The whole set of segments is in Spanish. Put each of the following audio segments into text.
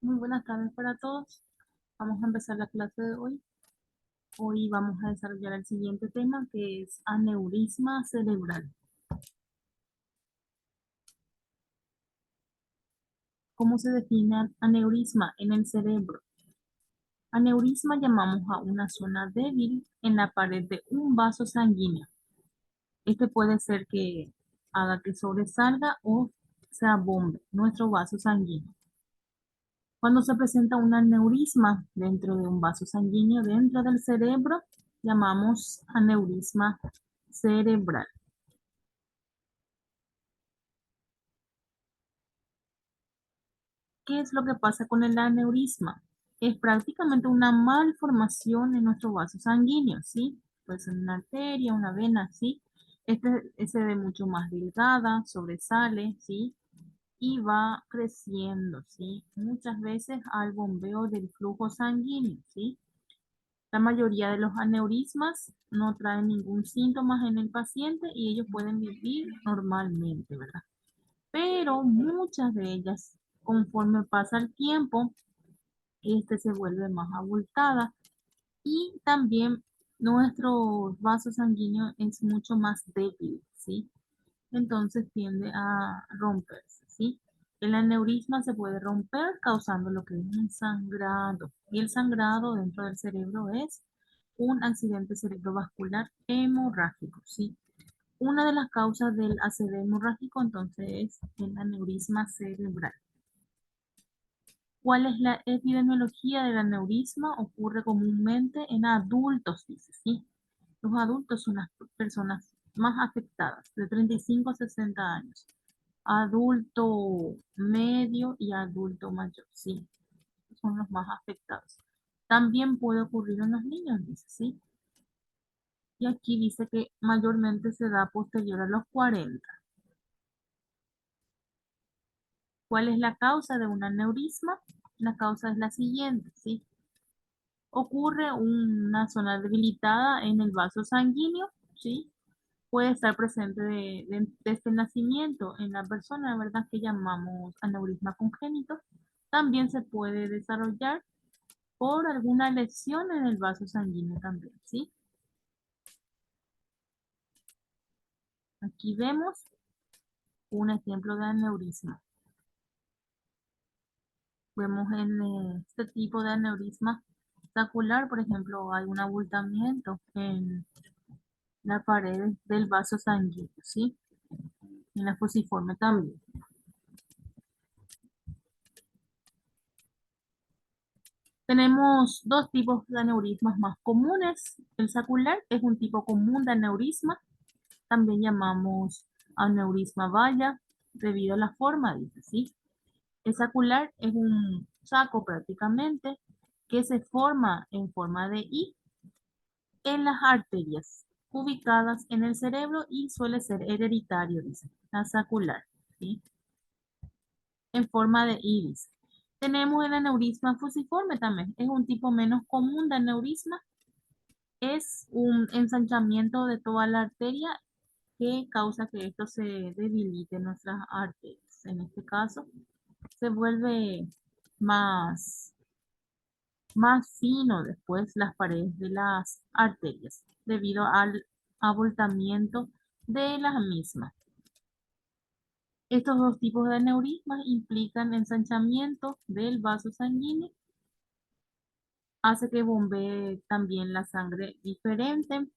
Muy buenas tardes para todos. Vamos a empezar la clase de hoy. Hoy vamos a desarrollar el siguiente tema que es aneurisma cerebral. ¿Cómo se define aneurisma en el cerebro? Aneurisma llamamos a una zona débil en la pared de un vaso sanguíneo. Este puede ser que haga que sobresalga o se abombe nuestro vaso sanguíneo. Cuando se presenta un aneurisma dentro de un vaso sanguíneo dentro del cerebro, llamamos aneurisma cerebral. ¿Qué es lo que pasa con el aneurisma? Es prácticamente una malformación en nuestro vaso sanguíneo, ¿sí? Puede ser una arteria, una vena, ¿sí? Este se ve mucho más delgada, sobresale, ¿sí? Y va creciendo, ¿sí? Muchas veces al bombeo del flujo sanguíneo, ¿sí? La mayoría de los aneurismas no traen ningún síntoma en el paciente y ellos pueden vivir normalmente, ¿verdad? Pero muchas de ellas, conforme pasa el tiempo, se vuelve más abultada y también nuestro vaso sanguíneo es mucho más débil, ¿sí? Entonces tiende a romperse, ¿sí? El aneurisma se puede romper causando lo que es un sangrado. Y el sangrado dentro del cerebro es un accidente cerebrovascular hemorrágico, ¿sí? Una de las causas del ACV hemorrágico entonces es el aneurisma cerebral. ¿Cuál es la epidemiología del aneurisma? Ocurre comúnmente en adultos, dice, ¿sí? Los adultos son las personas más afectadas, de 35 a 60 años. Adulto medio y adulto mayor, sí, son los más afectados. También puede ocurrir en los niños, dice, ¿sí? Y aquí dice que mayormente se da posterior a los 40. ¿Cuál es la causa de un aneurisma? La causa es la siguiente, ¿sí? Ocurre una zona debilitada en el vaso sanguíneo, ¿sí? Puede estar presente desde el nacimiento en la persona, ¿verdad? Que llamamos aneurisma congénito. También se puede desarrollar por alguna lesión en el vaso sanguíneo también, ¿sí? Aquí vemos un ejemplo de aneurisma. Vemos en este tipo de aneurisma sacular, por ejemplo, hay un abultamiento en la pared del vaso sanguíneo, ¿sí? En la fusiforme también. Tenemos dos tipos de aneurismas más comunes. El sacular es un tipo común de aneurisma, también llamamos aneurisma valla, debido a la forma, dice, ¿sí? El sacular es un saco prácticamente que se forma en forma de I en las arterias ubicadas en el cerebro y suele ser hereditario, dice, la sacular, ¿sí? En forma de iris. Tenemos el aneurisma fusiforme también, es un tipo menos común de aneurisma, es un ensanchamiento de toda la arteria que causa que esto se debilite en nuestras arterias. En este caso, se vuelve más, más fino después las paredes de las arterias debido al abultamiento de las mismas. Estos dos tipos de aneurismas implican ensanchamiento del vaso sanguíneo, hace que bombee también la sangre diferente,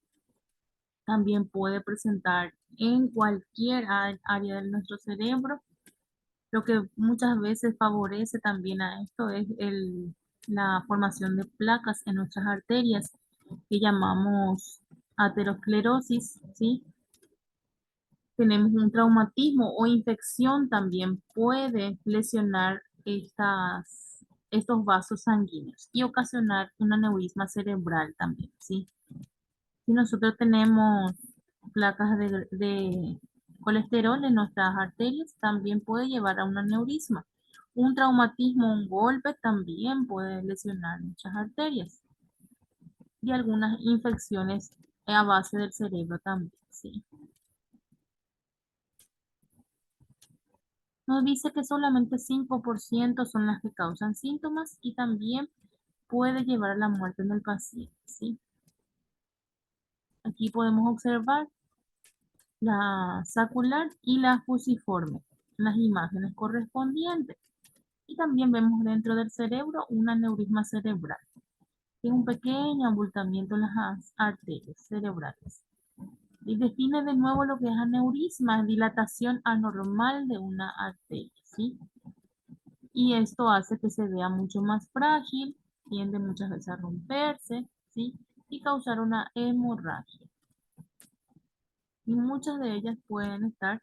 también puede presentar en cualquier área de nuestro cerebro. Lo que muchas veces favorece también a esto es la formación de placas en nuestras arterias, que llamamos aterosclerosis, ¿sí? Tenemos un traumatismo o infección también puede lesionar estos vasos sanguíneos y ocasionar un aneurisma cerebral también, ¿sí? Si nosotros tenemos placas de colesterol en nuestras arterias, también puede llevar a un aneurisma. Un traumatismo, un golpe también puede lesionar nuestras arterias y algunas infecciones a base del cerebro también, ¿sí? Nos dice que solamente 5% son las que causan síntomas y también puede llevar a la muerte en el paciente, ¿sí? Aquí podemos observar la sacular y la fusiforme, las imágenes correspondientes. Y también vemos dentro del cerebro un aneurisma cerebral, que es un pequeño abultamiento en las arterias cerebrales. Y define de nuevo lo que es aneurisma, dilatación anormal de una arteria, ¿sí? Y esto hace que se vea mucho más frágil, tiende muchas veces a romperse, ¿sí? Y causar una hemorragia. Y muchas de ellas pueden estar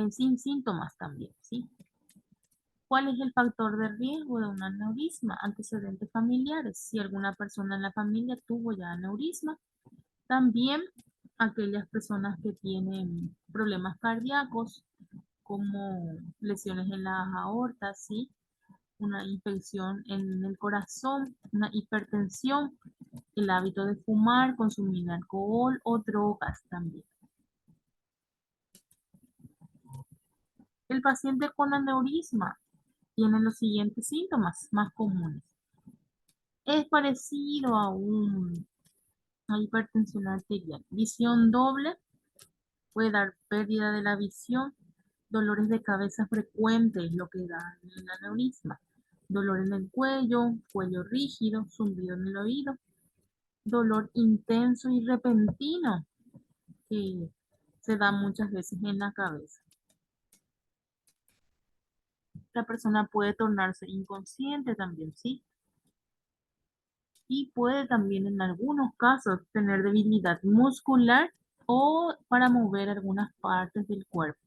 sin síntomas también, ¿sí? ¿Cuál es el factor de riesgo de un aneurisma? Antecedentes familiares. Si alguna persona en la familia tuvo ya aneurisma, también aquellas personas que tienen problemas cardíacos, como lesiones en las aortas, ¿sí? Una infección en el corazón, una hipertensión, el hábito de fumar, consumir alcohol o drogas también. El paciente con aneurisma tiene los siguientes síntomas más comunes. Es parecido a una hipertensión arterial. Visión doble, puede dar pérdida de la visión, dolores de cabeza frecuentes, lo que da el aneurisma, dolor en el cuello, cuello rígido, zumbido en el oído, dolor intenso y repentino que se da muchas veces en la cabeza. La persona puede tornarse inconsciente también, ¿sí? Y puede también en algunos casos tener debilidad muscular o para mover algunas partes del cuerpo.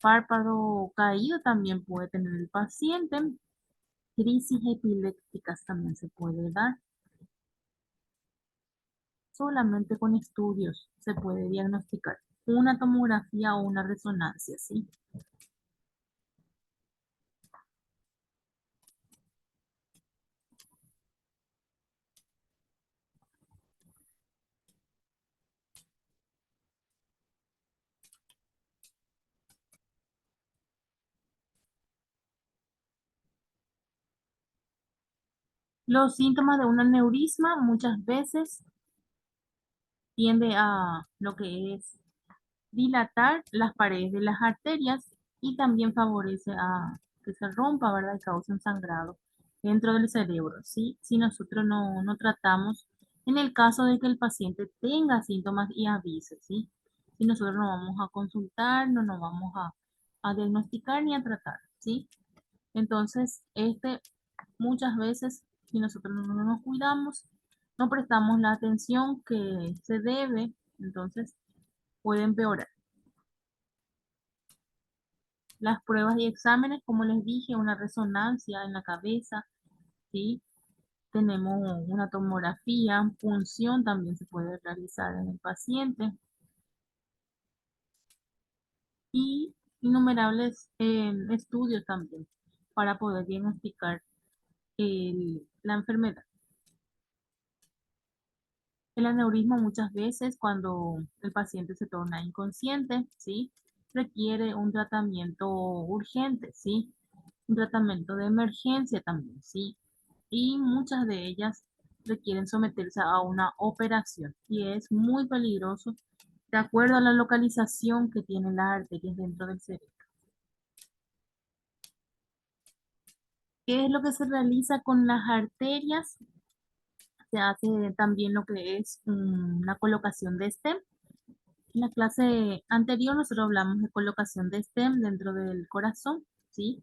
Párpado caído también puede tener el paciente. Crisis epilépticas también se puede dar. Solamente con estudios se puede diagnosticar una tomografía o una resonancia, ¿sí? Los síntomas de un aneurisma muchas veces tiende a lo que es dilatar las paredes de las arterias y también favorece a que se rompa, ¿verdad? Y cause un sangrado dentro del cerebro, ¿sí? Si nosotros no tratamos, en el caso de que el paciente tenga síntomas y avise, ¿sí? Si nosotros no vamos a consultar, no nos vamos a diagnosticar ni a tratar, ¿sí? Entonces, muchas veces, si nosotros no nos cuidamos, no prestamos la atención que se debe, entonces puede empeorar. Las pruebas y exámenes, como les dije, una resonancia en la cabeza, ¿sí? Tenemos una tomografía, punción también se puede realizar en el paciente y innumerables estudios también para poder diagnosticar la enfermedad. El aneurisma muchas veces cuando el paciente se torna inconsciente, ¿sí? Requiere un tratamiento urgente, ¿sí? Un tratamiento de emergencia también, ¿sí? Y muchas de ellas requieren someterse a una operación y es muy peligroso de acuerdo a la localización que tienen las arterias dentro del cerebro. ¿Qué es lo que se realiza con las arterias? Se hace también lo que es una colocación de stem. En la clase anterior nosotros hablamos de colocación de stem dentro del corazón, ¿sí?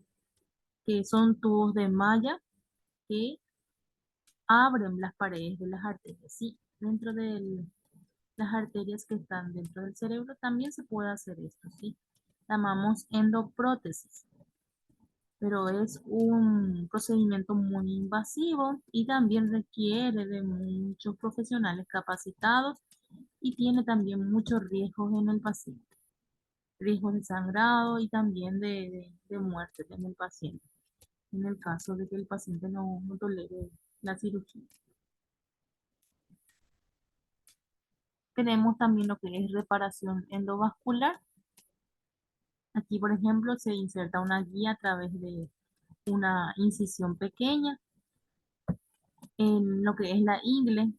Que son tubos de malla que abren las paredes de las arterias, ¿sí? Dentro de las arterias que están dentro del cerebro también se puede hacer esto, ¿sí? Llamamos endoprótesis, pero es un procedimiento muy invasivo y también requiere de muchos profesionales capacitados y tiene también muchos riesgos en el paciente. Riesgos de sangrado y también de muerte en el paciente, en el caso de que el paciente no tolere la cirugía. Tenemos también lo que es reparación endovascular. Aquí, por ejemplo, se inserta una guía a través de una incisión pequeña en lo que es la ingle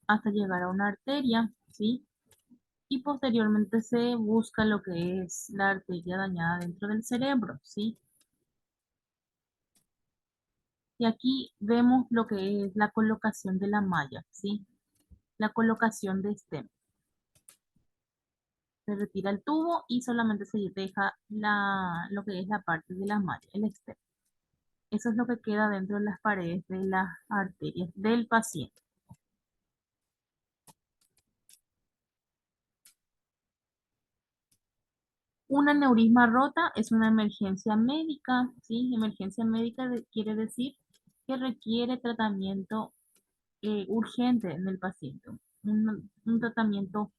hasta llegar a una arteria, ¿sí? Y posteriormente se busca lo que es la arteria dañada dentro del cerebro, ¿sí? Y aquí vemos lo que es la colocación de la malla, ¿sí? La colocación de stem. Se retira el tubo y solamente se deja lo que es la parte de la malla, el stem. Eso es lo que queda dentro de las paredes de las arterias del paciente. Un aneurisma rota es una emergencia médica, ¿sí? Emergencia médica quiere decir que requiere tratamiento urgente en el paciente. Un tratamiento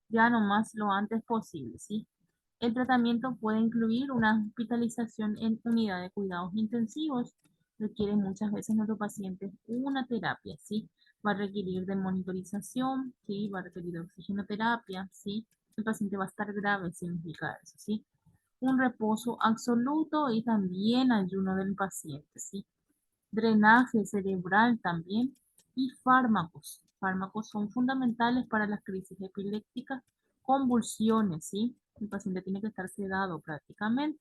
ya nomás lo antes posible, ¿sí? El tratamiento puede incluir una hospitalización en unidad de cuidados intensivos. Requiere muchas veces nuestro paciente una terapia, ¿sí? Va a requerir de monitorización, ¿sí? Va a requerir de oxigenoterapia, ¿sí? El paciente va a estar grave, significa eso, ¿sí? Un reposo absoluto y también ayuno del paciente, ¿sí? Drenaje cerebral también y fármacos. Fármacos son fundamentales para las crisis epilépticas, convulsiones, ¿sí? El paciente tiene que estar sedado prácticamente.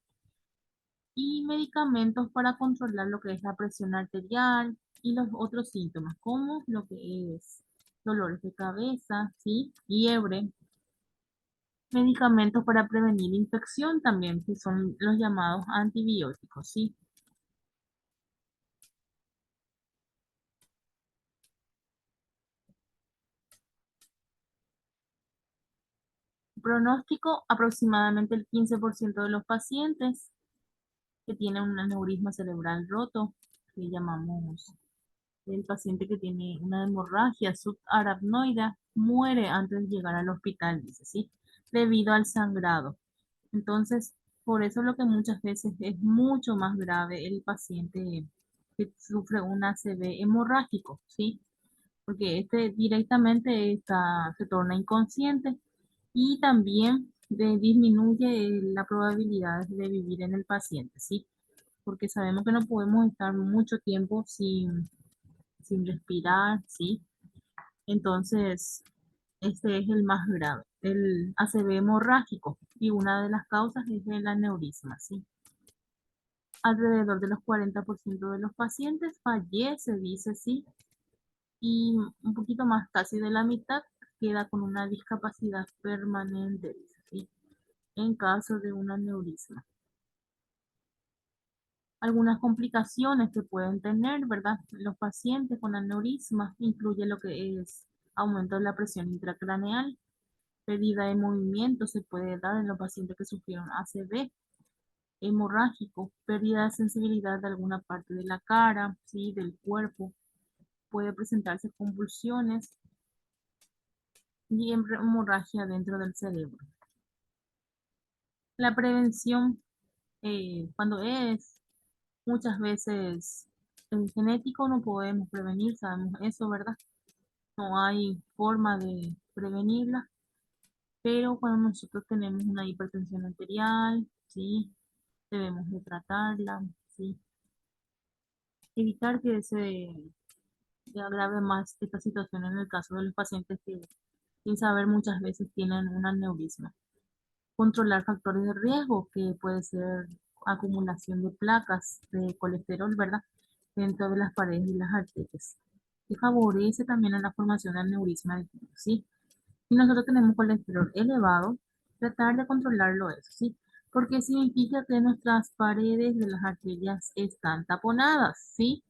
Y medicamentos para controlar lo que es la presión arterial y los otros síntomas, como lo que es dolores de cabeza, ¿sí? Fiebre. Medicamentos para prevenir infección también, que son los llamados antibióticos, ¿sí? Pronóstico, aproximadamente el 15% de los pacientes que tienen un aneurisma cerebral roto, que llamamos el paciente que tiene una hemorragia subaracnoidea, muere antes de llegar al hospital, dice, ¿sí? Debido al sangrado. Entonces, por eso lo que muchas veces es mucho más grave el paciente que sufre un ACV hemorrágico, ¿sí? Porque este directamente se torna inconsciente y también disminuye la probabilidad de vivir en el paciente, ¿sí? Porque sabemos que no podemos estar mucho tiempo sin respirar, ¿sí? Entonces, este es el más grave, el ACV hemorrágico, y una de las causas es el aneurisma, ¿sí? Alrededor de los 40% de los pacientes fallece, dice, sí, y un poquito más, casi de la mitad, queda con una discapacidad permanente, dice, ¿sí? En caso de un aneurisma. Algunas complicaciones que pueden tener, ¿verdad? Los pacientes con aneurisma incluye lo que es aumento de la presión intracraneal, pérdida de movimiento se puede dar en los pacientes que sufrieron ACV, hemorrágico, pérdida de sensibilidad de alguna parte de la cara, ¿sí? Del cuerpo, puede presentarse convulsiones y hemorragia dentro del cerebro. La prevención, cuando es muchas veces genético, no podemos prevenir, sabemos eso, ¿verdad? No hay forma de prevenirla, pero cuando nosotros tenemos una hipertensión arterial, ¿sí? Debemos de tratarla, ¿sí? Evitar que se agrave más esta situación en el caso de los pacientes que sin saber muchas veces tienen un aneurisma. Controlar factores de riesgo, que puede ser acumulación de placas de colesterol, ¿verdad? Dentro de las paredes y las arterias, que favorece también a la formación de aneurisma del cuello, ¿sí? Si nosotros tenemos colesterol elevado, tratar de controlarlo eso, ¿sí? Porque significa que nuestras paredes de las arterias están taponadas, ¿sí?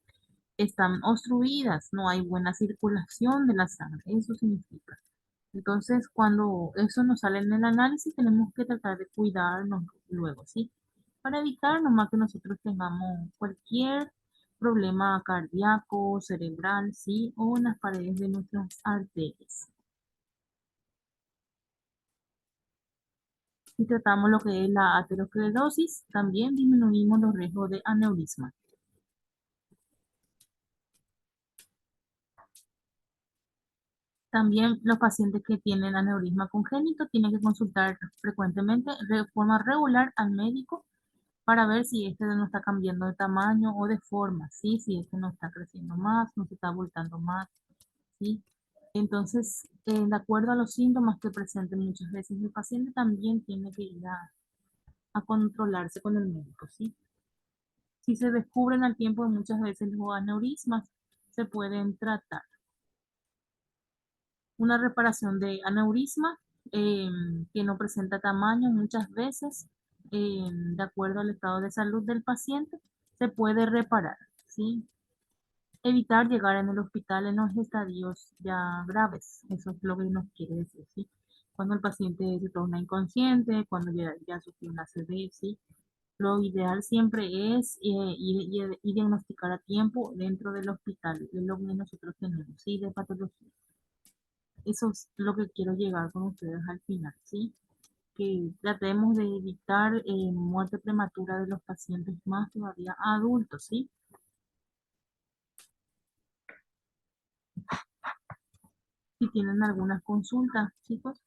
Están obstruidas, no hay buena circulación de la sangre, eso significa. Entonces, cuando eso nos sale en el análisis, tenemos que tratar de cuidarnos luego, ¿sí? Para evitar nomás que nosotros tengamos cualquier problema cardíaco, cerebral, ¿sí? O en las paredes de nuestras arterias. Si tratamos lo que es la aterosclerosis, también disminuimos los riesgos de aneurisma. También los pacientes que tienen aneurisma congénito tienen que consultar frecuentemente, de forma regular, al médico para ver si este no está cambiando de tamaño o de forma, ¿sí? Si este no está creciendo más, no se está abultando más, ¿sí? Entonces, de acuerdo a los síntomas que presenten muchas veces, el paciente también tiene que ir a controlarse con el médico, ¿sí? Si se descubren al tiempo, muchas veces los aneurismas se pueden tratar. Una reparación de aneurisma eh, que no presenta tamaño muchas veces, de acuerdo al estado de salud del paciente, se puede reparar, ¿sí? Evitar llegar en el hospital en los estadios ya graves, eso es lo que nos quiere decir, ¿sí? Cuando el paciente se torna inconsciente, cuando ya sufrió una ACV, ¿sí? Lo ideal siempre es ir diagnosticar a tiempo dentro del hospital, es lo que nosotros tenemos, ¿sí? De patología. Eso es lo que quiero llegar con ustedes al final, ¿sí? Que tratemos de evitar muerte prematura de los pacientes más todavía adultos, ¿sí? Si tienen algunas consultas, chicos.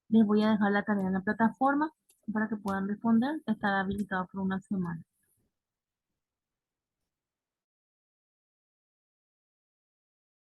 Les voy a dejar la tarea en la plataforma para que puedan responder. Estará habilitado por una semana.